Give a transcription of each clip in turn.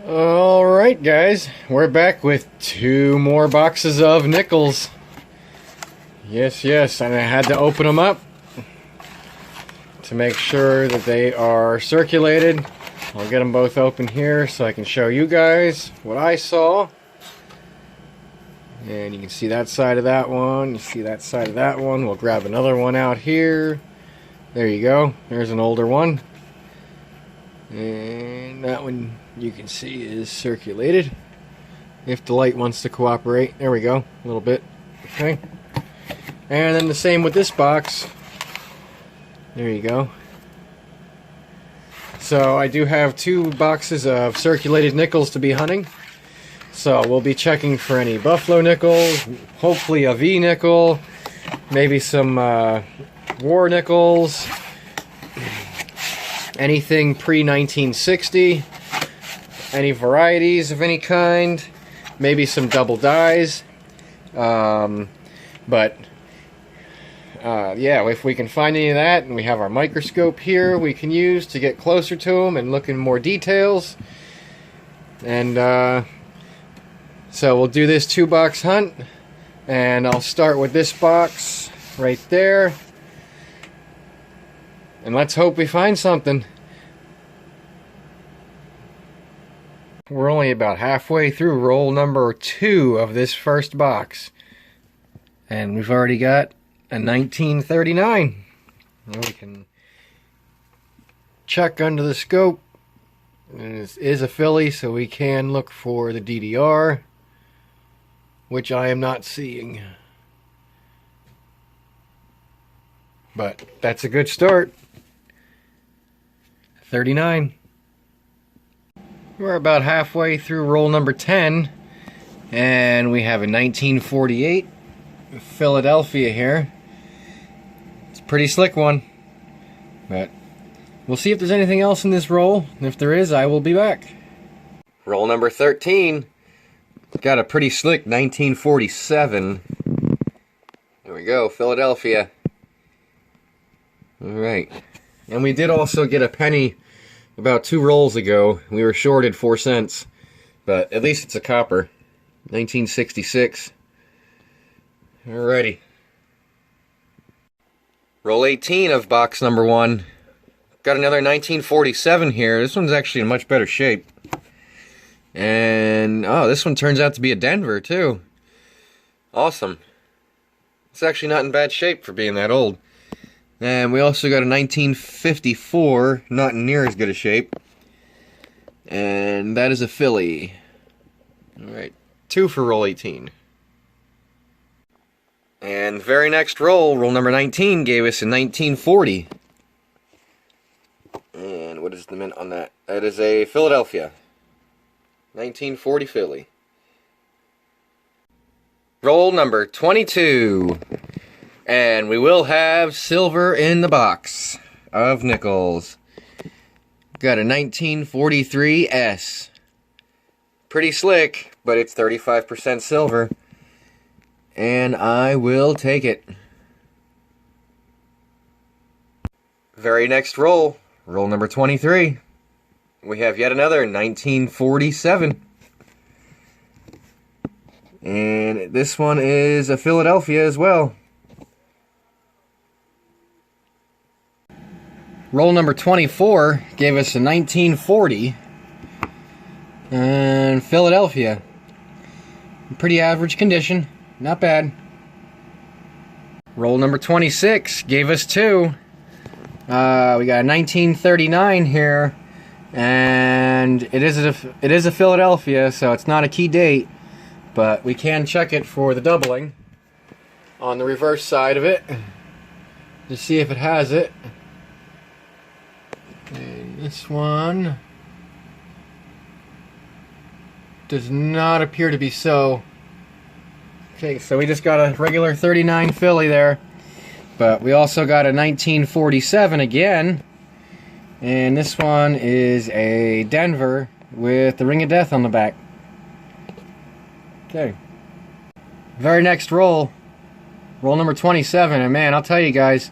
Alright guys, we're back with 2 more boxes of nickels. Yes, and I had to open them up to make sure that they are circulated. I'll get them both open here so I can show you guys what I saw. And you can see that side of that one, you see that side of that one. We'll grab another one out here. There you go, there's an older one. And that one you can see is circulated. If the light wants to cooperate. There we go, a little bit. Okay. And then the same with this box. There you go. So I do have 2 boxes of circulated nickels to be hunting. So we'll be checking for any buffalo nickels, hopefully a V nickel, maybe some war nickels, anything pre-1960, any varieties of any kind, maybe some double dyes. Yeah, if we can find any of that, and we have our microscope here we can use to get closer to them and look in more details. And so we'll do this 2-box hunt, and I'll start with this box right there. And let's hope we find something. We're only about halfway through roll number 2 of this first box. And we've already got a 1939. And we can check under the scope. And it is a filly, so we can look for the DDR, which I am not seeing. But that's a good start. 39. We're about halfway through roll number 10, and we have a 1948 Philadelphia here. It's a pretty slick one, but we'll see if there's anything else in this roll, and if there is, I will be back. Roll number 13. Got a pretty slick 1947. There we go, Philadelphia. Alright. And we did also get a penny about 2 rolls ago. We were shorted 4 cents. But at least it's a copper. 1966. Alrighty. Roll 18 of box number 1. Got another 1947 here. This one's actually in much better shape. And, oh, this one turns out to be a Denver, too. Awesome. It's actually not in bad shape for being that old. And we also got a 1954, not in near as good a shape. And that is a filly. Alright, 2 for roll 18. And the very next roll, roll number 19, gave us a 1940. And what is the mint on that? That is a Philadelphia. 1940 filly. Roll number 22. And we will have silver in the box of nickels. Got a 1943 S. Pretty slick, but it's 35% silver. And I will take it. Very next roll, roll number 23. We have yet another 1947. And this one is a Philadelphia as well. Roll number 24 gave us a 1940 and Philadelphia. Pretty average condition, not bad. Roll number 26 gave us 2. We got a 1939 here, and it is a Philadelphia, so it's not a key date, but we can check it for the doubling on the reverse side of it to see if it has it. And this one does not appear to be so. Okay, so we just got a regular 39 filly there. But we also got a 1947 again. And this one is a Denver with the Ring of Death on the back. Okay. Very next roll. Roll number 27. And man, I'll tell you guys,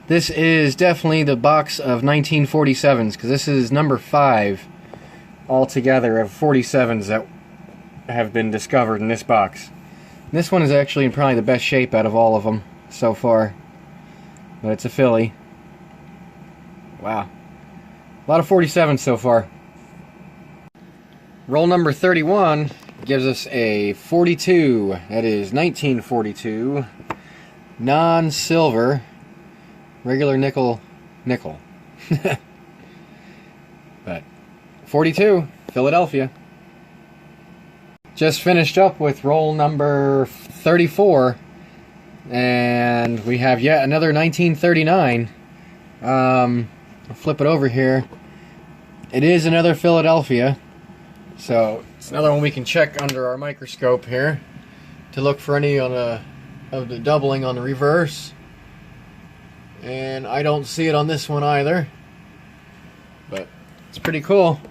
this is definitely the box of 1947s, because this is number 5. altogether of 47s that have been discovered in this box. This one is actually in probably the best shape out of all of them so far. But it's a Philly. Wow. A lot of 47s so far. Roll number 31 gives us a 42. That is 1942. Non-silver. Regular nickel. But 42. Philadelphia. Just finished up with roll number 34. And we have yet another 1939. I'll flip it over here. It is another Philadelphia. So it's another one we can check under our microscope here to look for any of the doubling on the reverse. And I don't see it on this one either. But it's pretty cool.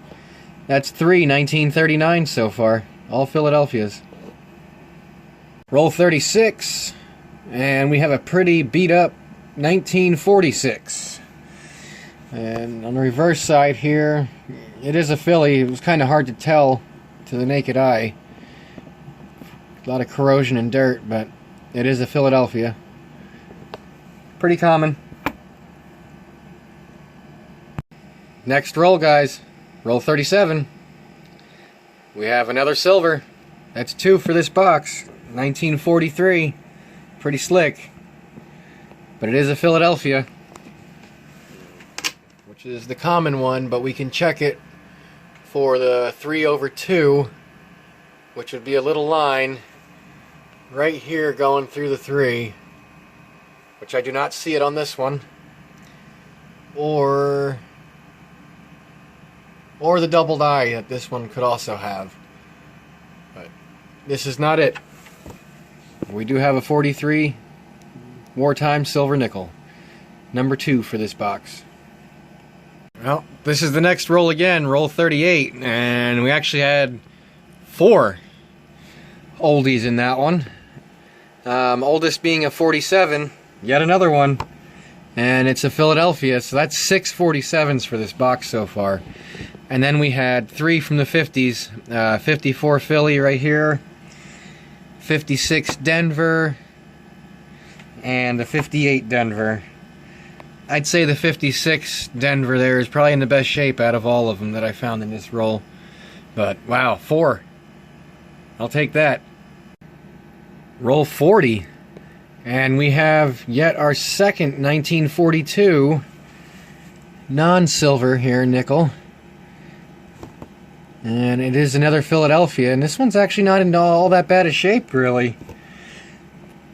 That's 3 1939 so far. All Philadelphias. Roll 36. And we have a pretty beat up 1946. And on the reverse side here, it is a Philly. It was kind of hard to tell to the naked eye. A lot of corrosion and dirt, but it is a Philadelphia. Pretty common. Next roll, guys. Roll 37. We have another silver. That's 2 for this box. 1943. Pretty slick. But it is a Philadelphia, which is the common one, but we can check it for the 3/2, which would be a little line right here going through the 3, which I do not see it on this one, or the doubled eye that this one could also have. But this is not it. We do have a 43 wartime silver nickel, number 2 for this box. Well, this is the next roll again, roll 38, and we actually had 4 oldies in that one. Oldest being a 47, yet another one, and it's a Philadelphia, so that's 6 47s for this box so far. And then we had 3 from the 50s, 54 Philly right here, 56 Denver, and a 58 Denver. I'd say the 56 Denver there is probably in the best shape out of all of them that I found in this roll. But wow, 4. I'll take that. Roll 40. And we have yet our second 1942 non-silver here, nickel. And it is another Philadelphia. And this one's actually not in all that bad a shape, really.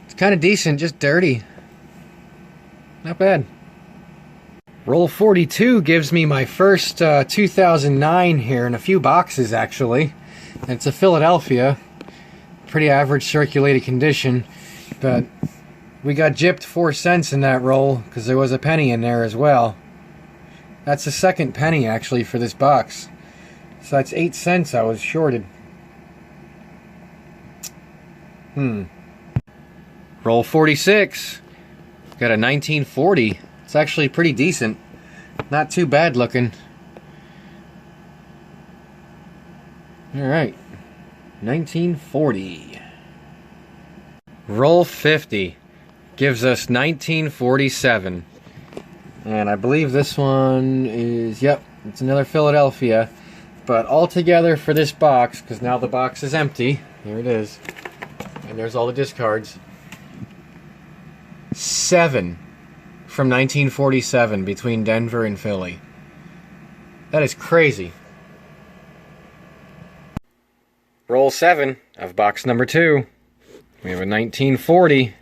It's kind of decent, just dirty. Not bad. Roll 42 gives me my first 2009 here in a few boxes, actually. And it's a Philadelphia. Pretty average circulated condition. But we got gypped 4 cents in that roll because there was a penny in there as well. That's the second penny, actually, for this box. So that's 8 cents I was shorted. Roll 46. Got a 1940. It's actually pretty decent. Not too bad looking. Alright. 1940. Roll 50. Gives us 1947. And I believe this one is, yep, it's another Philadelphia. But altogether for this box, because now the box is empty, here it is, and there's all the discards, 7 from 1947 between Denver and Philly. That is crazy. Roll 7 of box number 2. We have a 1940.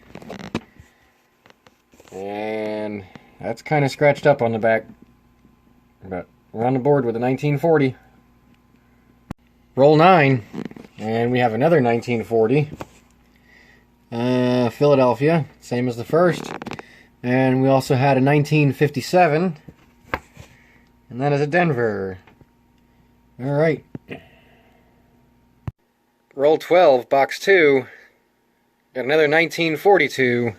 And that's kind of scratched up on the back. But we're on the board with a 1940. Roll 9, and we have another 1940. Philadelphia, same as the first. And we also had a 1957. And that is a Denver. Alright. Roll 12, box 2. Got another 1942,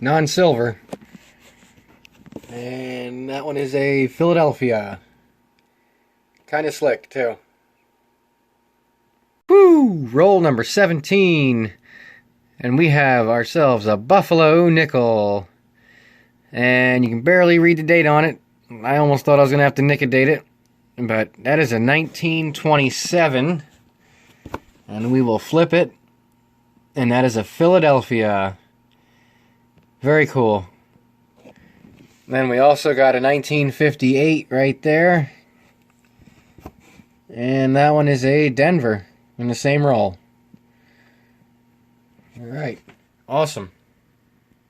non-silver. And that one is a Philadelphia. Kind of slick, too. Woo! Roll number 17. And we have ourselves a Buffalo nickel. And you can barely read the date on it. I almost thought I was going to have to nick-a-date it. But that is a 1927. And we will flip it. And that is a Philadelphia. Very cool. Then we also got a 1958 right there. And that one is a Denver in the same roll. Alright, awesome.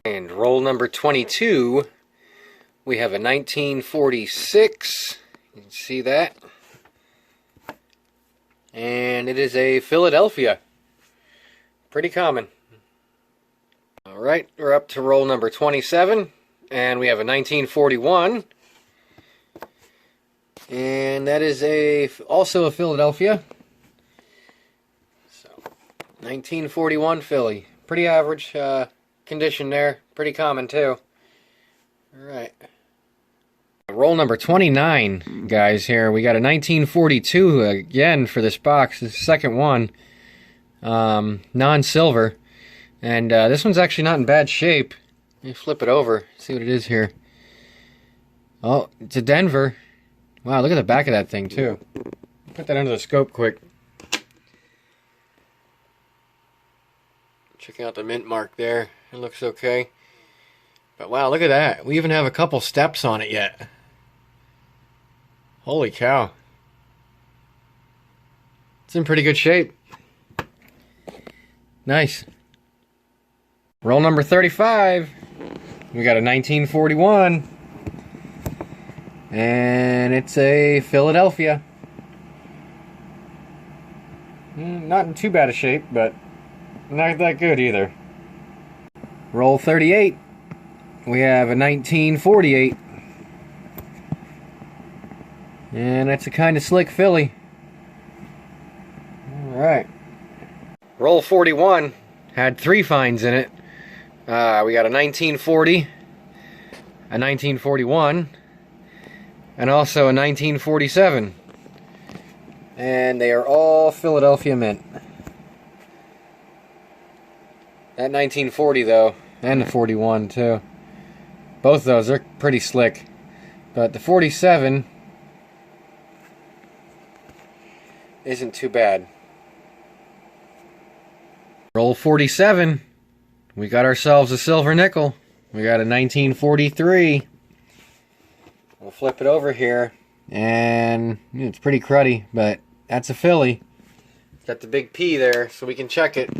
And roll number 22, we have a 1946. You can see that. And it is a Philadelphia. Pretty common. Alright, we're up to roll number 27. And we have a 1941. And that is also a Philadelphia. So, 1941 Philly. Pretty average condition there. Pretty common too. Alright. Roll number 29, guys, here. We got a 1942 again for this box. This is the second one. Non-silver. And this one's actually not in bad shape. Let me flip it over, see what it is here. Oh, it's a Denver. Wow, look at the back of that thing, too. Put that under the scope quick. Check out the mint mark there. It looks okay. But wow, look at that. We even have a couple steps on it yet. Holy cow. It's in pretty good shape. Nice. Roll number 35. We got a 1941. And it's a Philadelphia. Not in too bad a shape, but not that good either. Roll 38. We have a 1948. And that's a kind of slick Philly. Alright. Roll 41. Had 3 finds in it. We got a 1940, a 1941, and also a 1947. And they are all Philadelphia mint. That 1940 though, and the 41 too. Both of those are pretty slick. But the 47 isn't too bad. Roll 47. We got ourselves a silver nickel. We got a 1943. We'll flip it over here. And it's pretty cruddy, but that's a Philly. Got the big P there, so we can check it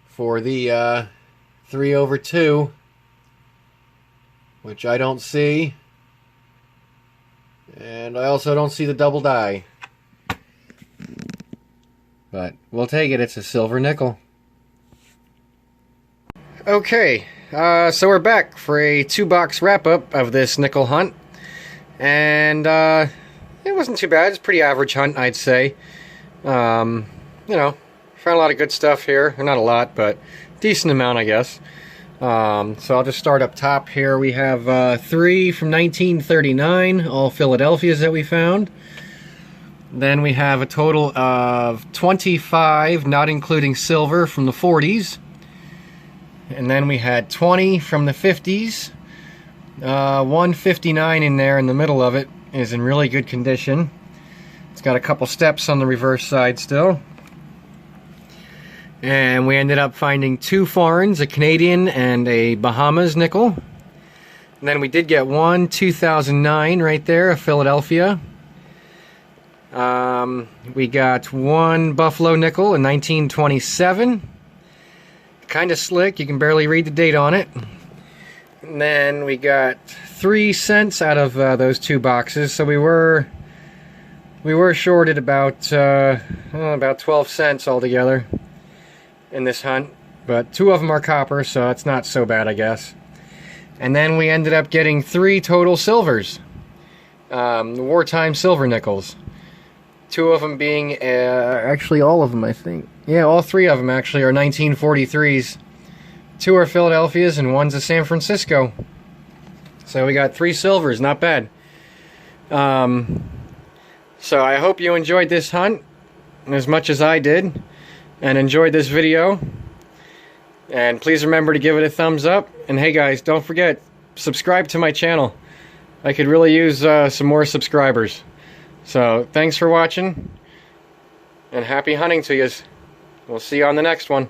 for the 3/2, which I don't see. And I also don't see the double die. But we'll take it. It's a silver nickel. Okay, so we're back for a 2-box wrap-up of this nickel hunt. And it wasn't too bad. It's a pretty average hunt, I'd say. You know, found a lot of good stuff here. Not a lot, but decent amount, I guess. So I'll just start up top here. We have 3 from 1939, all Philadelphias that we found. Then we have a total of 25, not including silver, from the 40s. And then we had 20 from the 50s. 159 in there in the middle of it is in really good condition. It's got a couple steps on the reverse side still. And we ended up finding 2 foreigns, a Canadian and a Bahamas nickel. And then we did get one 2009 right there, a Philadelphia. We got 1 Buffalo nickel, a 1927. Kind of slick, you can barely read the date on it. And then we got 3 cents out of those 2 boxes, so we were shorted about 12 cents altogether in this hunt. But 2 of them are copper, so it's not so bad, I guess. And then we ended up getting 3 total silvers, the wartime silver nickels. 2 of them being, actually all of them, I think. Yeah, all 3 of them actually are 1943s. 2 are Philadelphias and 1's a San Francisco. So we got 3 silvers, not bad. So I hope you enjoyed this hunt. as much as I did and enjoyed this video. And please remember to give it a thumbs up. And hey guys, don't forget, subscribe to my channel. I could really use some more subscribers. So thanks for watching, and happy hunting to yous. We'll see you on the next one.